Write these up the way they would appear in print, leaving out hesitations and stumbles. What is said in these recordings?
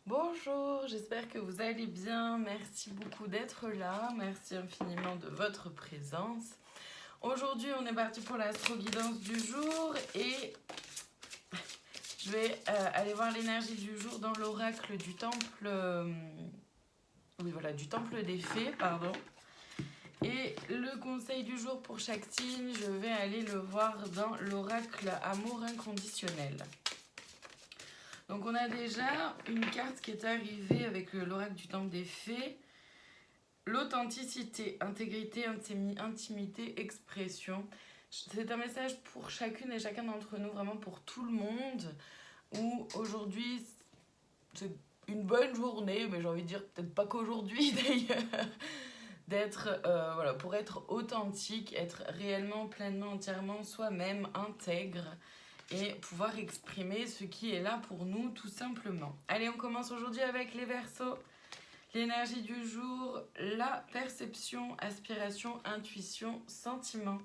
Bonjour, j'espère que vous allez bien. Merci beaucoup d'être là. Merci infiniment de votre présence. Aujourd'hui, on est parti pour l'astro-guidance du jour et je vais aller voir l'énergie du jour dans l'oracle du temple. Du temple des fées, pardon. Et le conseil du jour pour chaque signe, je vais aller le voir dans l'oracle amour inconditionnel. Donc on a déjà une carte qui est arrivée avec l'oracle du temple des fées. L'authenticité, intégrité, intimité, expression. C'est un message pour chacune et chacun d'entre nous, vraiment pour tout le monde, où aujourd'hui c'est une bonne journée, mais j'ai envie de dire peut-être pas qu'aujourd'hui d'ailleurs, pour être authentique, être réellement, pleinement, entièrement soi-même, intègre, et pouvoir exprimer ce qui est là pour nous tout simplement. Allez, on commence aujourd'hui avec les Verseaux. L'énergie du jour, la perception, aspiration, intuition, sentiment.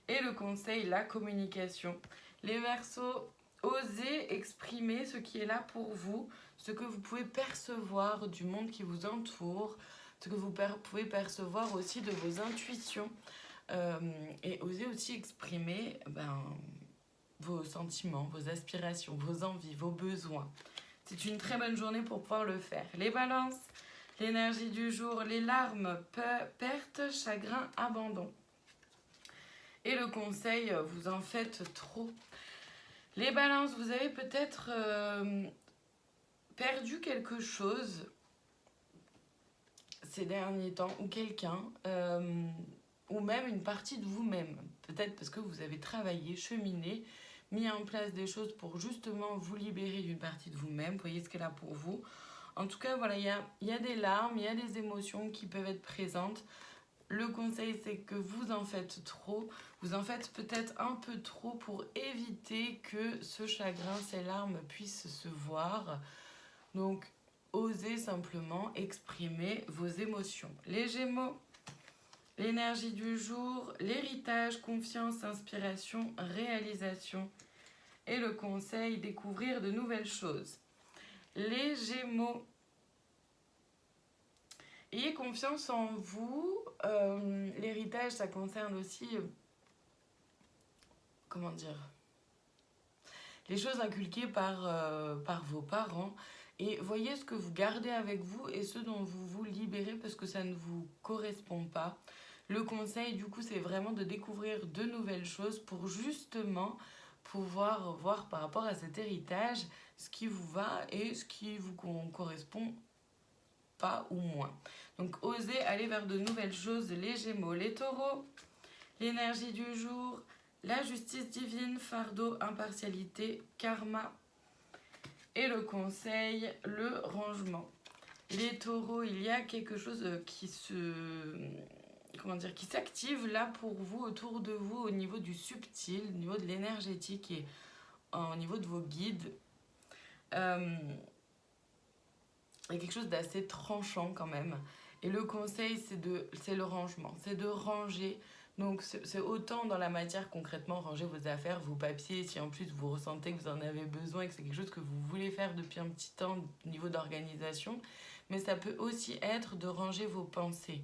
Et le conseil, la communication. Les Verseaux, osez exprimer ce qui est là pour vous, ce que vous pouvez percevoir du monde qui vous entoure, ce que vous pouvez percevoir aussi de vos intuitions. Et osez aussi exprimer vos sentiments, vos aspirations, vos envies, vos besoins. C'est une très bonne journée pour pouvoir le faire. Les Balances, l'énergie du jour, les larmes, perte, chagrin, abandon. Et le conseil, vous en faites trop. Les Balances, vous avez peut-être perdu quelque chose ces derniers temps, ou quelqu'un, ou même une partie de vous-même. Peut-être parce que vous avez travaillé, cheminé, mis en place des choses pour justement vous libérer d'une partie de vous-même. Vous voyez ce qu'elle a pour vous. En tout cas, voilà, il y a des larmes, il y a des émotions qui peuvent être présentes. Le conseil, c'est que vous en faites trop. Vous en faites peut-être un peu trop pour éviter que ce chagrin, ces larmes puissent se voir. Donc, osez simplement exprimer vos émotions. Les Gémeaux, l'énergie du jour, l'héritage, confiance, inspiration, réalisation. Et le conseil, découvrir de nouvelles choses. Les Gémeaux, ayez confiance en vous. L'héritage, ça concerne aussi, les choses inculquées par vos parents. Et voyez ce que vous gardez avec vous et ce dont vous vous libérez parce que ça ne vous correspond pas. Le conseil, du coup, c'est vraiment de découvrir de nouvelles choses pour justement pouvoir voir par rapport à cet héritage ce qui vous va et ce qui vous correspond pas ou moins. Donc, osez aller vers de nouvelles choses, les Gémeaux. Les Taureaux, l'énergie du jour, la justice divine, fardeau, impartialité, karma. Et le conseil, le rangement. Les Taureaux, il y a quelque chose qui s'active là pour vous, autour de vous, au niveau du subtil, au niveau de l'énergétique et au niveau de vos guides. Il y a quelque chose d'assez tranchant quand même. Et le conseil, c'est le rangement. C'est de ranger. Donc c'est autant dans la matière, concrètement, ranger vos affaires, vos papiers, si en plus vous ressentez que vous en avez besoin et que c'est quelque chose que vous voulez faire depuis un petit temps au niveau d'organisation. Mais ça peut aussi être de ranger vos pensées.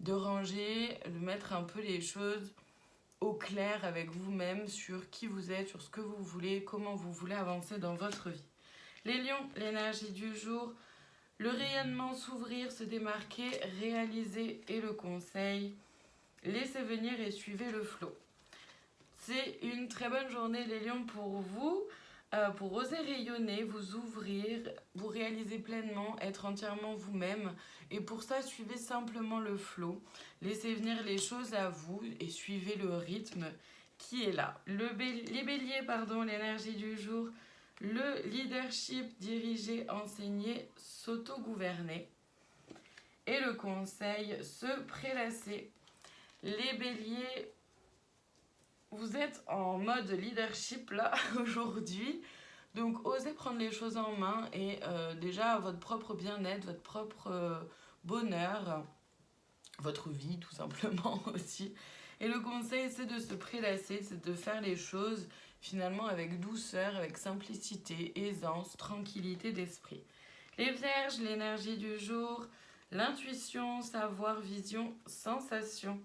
De ranger, de mettre un peu les choses au clair avec vous-même sur qui vous êtes, sur ce que vous voulez, comment vous voulez avancer dans votre vie. Les lions, l'énergie du jour, le rayonnement, s'ouvrir, se démarquer, réaliser et le conseil, laissez venir et suivez le flot. C'est une très bonne journée les lions pour vous, pour oser rayonner, vous ouvrir, vous réaliser pleinement, être entièrement vous-même. Et pour ça, suivez simplement le flot. Laissez venir les choses à vous et suivez le rythme qui est là. Les béliers, l'énergie du jour, le leadership, diriger, enseigner, s'auto-gouverner. Et le conseil, se prélasser. Les béliers, vous êtes en mode leadership là aujourd'hui. Donc osez prendre les choses en main et déjà votre propre bien-être, votre propre bonheur, votre vie tout simplement aussi. Et le conseil, c'est de se prélasser, c'est de faire les choses finalement avec douceur, avec simplicité, aisance, tranquillité d'esprit. Les Vierges, l'énergie du jour, l'intuition, savoir, vision, sensation.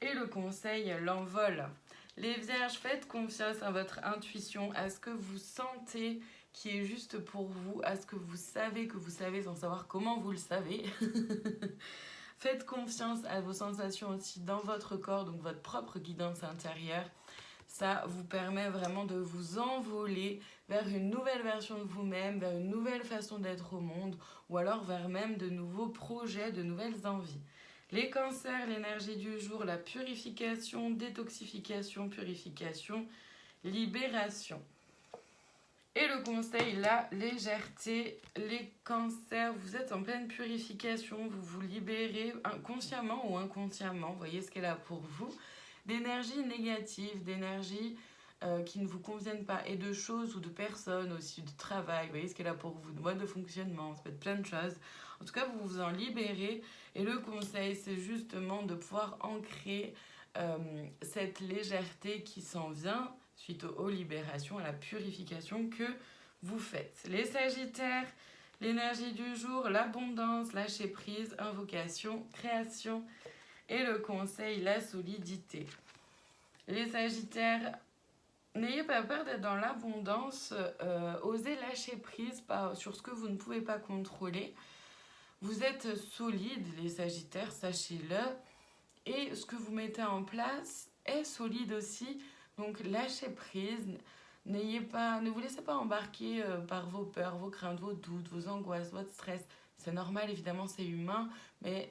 Et le conseil, l'envol. Les Vierges, faites confiance à votre intuition, à ce que vous sentez qui est juste pour vous, à ce que vous savez sans savoir comment vous le savez. Faites confiance à vos sensations aussi dans votre corps, donc votre propre guidance intérieure. Ça vous permet vraiment de vous envoler vers une nouvelle version de vous-même, vers une nouvelle façon d'être au monde, ou alors vers même de nouveaux projets, de nouvelles envies. Les cancers, l'énergie du jour, la purification, détoxification, purification, libération. Et le conseil, la légèreté. Les cancers, vous êtes en pleine purification, vous vous libérez consciemment ou inconsciemment, voyez ce qu'elle a pour vous, d'énergie négative, d'énergie qui ne vous conviennent pas, et de choses ou de personnes aussi, de travail, voyez ce qu'elle a pour vous, de mode de fonctionnement, ça peut être plein de choses. En tout cas, vous vous en libérez, et le conseil, c'est justement de pouvoir ancrer cette légèreté qui s'en vient suite aux libérations, à la purification que vous faites. Les Sagittaires, l'énergie du jour, l'abondance, lâcher prise, invocation, création, et le conseil, la solidité. Les Sagittaires, n'ayez pas peur d'être dans l'abondance, osez lâcher prise sur ce que vous ne pouvez pas contrôler. Vous êtes solides, les Sagittaires, sachez-le, et ce que vous mettez en place est solide aussi. Donc lâchez prise, ne vous laissez pas embarquer par vos peurs, vos craintes, vos doutes, vos angoisses, votre stress. C'est normal, évidemment, c'est humain, mais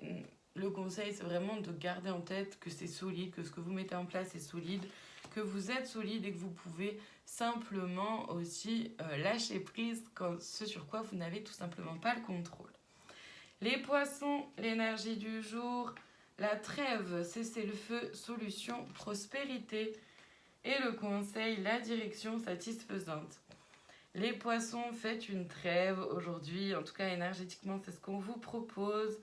le conseil, c'est vraiment de garder en tête que c'est solide, que ce que vous mettez en place est solide, que vous êtes solide et que vous pouvez simplement aussi lâcher prise quand ce sur quoi vous n'avez tout simplement pas le contrôle. Les Poissons, l'énergie du jour, la trêve, cessez le feu, solution, prospérité. Et le conseil, la direction satisfaisante. Les Poissons, faites une trêve aujourd'hui, en tout cas énergétiquement, c'est ce qu'on vous propose.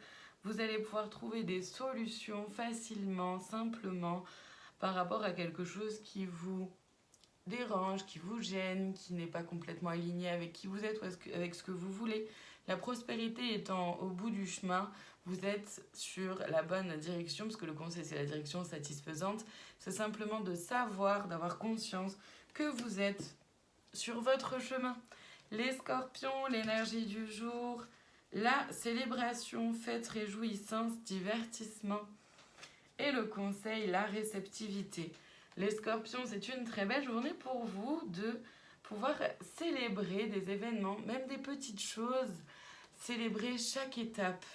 Vous allez pouvoir trouver des solutions facilement, simplement, par rapport à quelque chose qui vous dérange, qui vous gêne, qui n'est pas complètement aligné avec qui vous êtes ou avec ce que vous voulez. La prospérité étant au bout du chemin, vous êtes sur la bonne direction, parce que le conseil, c'est la direction satisfaisante. C'est simplement de savoir, d'avoir conscience que vous êtes sur votre chemin. Les Scorpions, l'énergie du jour, la célébration, fête, réjouissance, divertissement. Et le conseil, la réceptivité. Les Scorpions, c'est une très belle journée pour vous de pouvoir célébrer des événements, même des petites choses, célébrer chaque étape,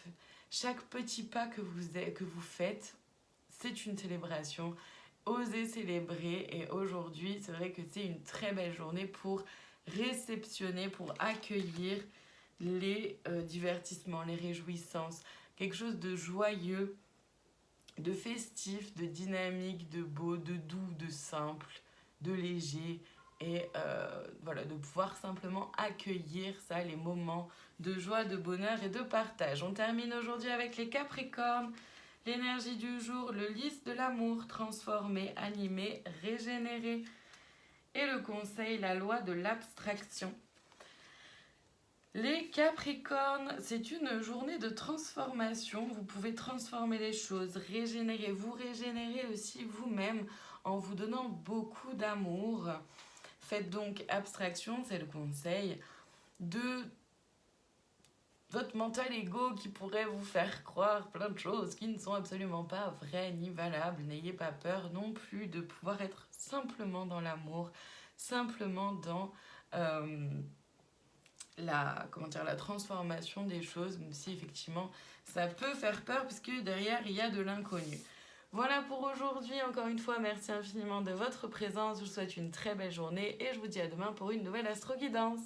chaque petit pas que vous faites, c'est une célébration. Osez célébrer, et aujourd'hui, c'est vrai que c'est une très belle journée pour réceptionner, pour accueillir les divertissements, les réjouissances, quelque chose de joyeux, de festif, de dynamique, de beau, de doux, de simple, de léger, et voilà, de pouvoir simplement accueillir ça, les moments de joie, de bonheur et de partage. On termine aujourd'hui avec les Capricornes. L'énergie du jour, le lys de l'amour, transformé, animé, régénéré. Et le conseil, la loi de l'abstraction. Les Capricornes, c'est une journée de transformation. Vous pouvez transformer les choses, régénérer. Vous régénérez aussi vous-même en vous donnant beaucoup d'amour. Faites donc abstraction, c'est le conseil, de votre mental ego qui pourrait vous faire croire plein de choses qui ne sont absolument pas vraies ni valables. N'ayez pas peur non plus de pouvoir être simplement dans l'amour, simplement dans la transformation des choses, même si effectivement ça peut faire peur puisque derrière il y a de l'inconnu. Voilà pour aujourd'hui, encore une fois, merci infiniment de votre présence, je vous souhaite une très belle journée et je vous dis à demain pour une nouvelle astro-guidance.